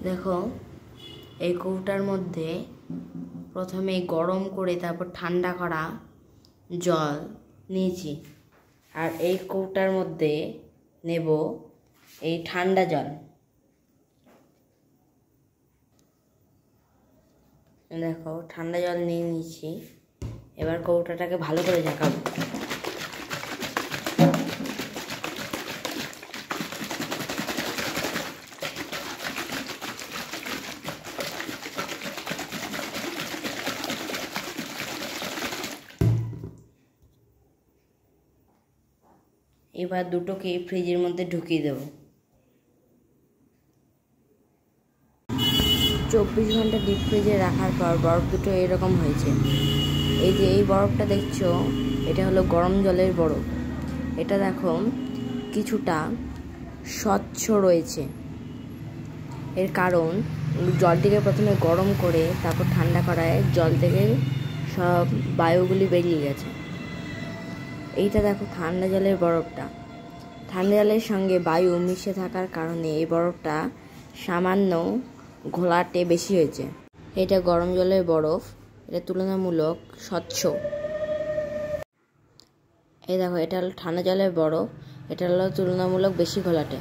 দেখো এই কৌটার মধ্যে প্রথমে গরম করে তারপর ঠান্ডা করা জল নিয়েছি, আর এই কৌটার মধ্যে নেব এই ঠান্ডা জল। দেখো ঠান্ডা জল নিয়ে নিয়েছি, এবার কৌটাটাকে ভালো করে ঝাঁকাবো। এবার দুটোকে ফ্রিজের মধ্যে ঢুকিয়ে দেব। 24 ঘন্টা ডিপ ফ্রিজে রাখার পর বরফ দুটো এরকম হয়েছে। এই যে এই বরফটা দেখছো, এটা হলো গরম জলের বরফ। এটা দেখো কিছুটা স্বচ্ছ রয়েছে, এর কারণ জলটিকে প্রথমে গরম করে তারপর ঠান্ডা করায় জল থেকে সব বায়ুগুলি বেরিয়ে গেছে। এইটা দেখো ঠান্ডা জলের বরফটা, ঠান্ডা জলের সঙ্গে বায়ু মিশে থাকার কারণে এই বরফটা সামান্য ঘোলাটে বেশি হয়েছে। এটা গরম জলের বরফ, এটা তুলনামূলক স্বচ্ছ। এই দেখো এটা হলো ঠান্ডা জলের বরফ, এটা হলো তুলনামূলক বেশি ঘোলাটে।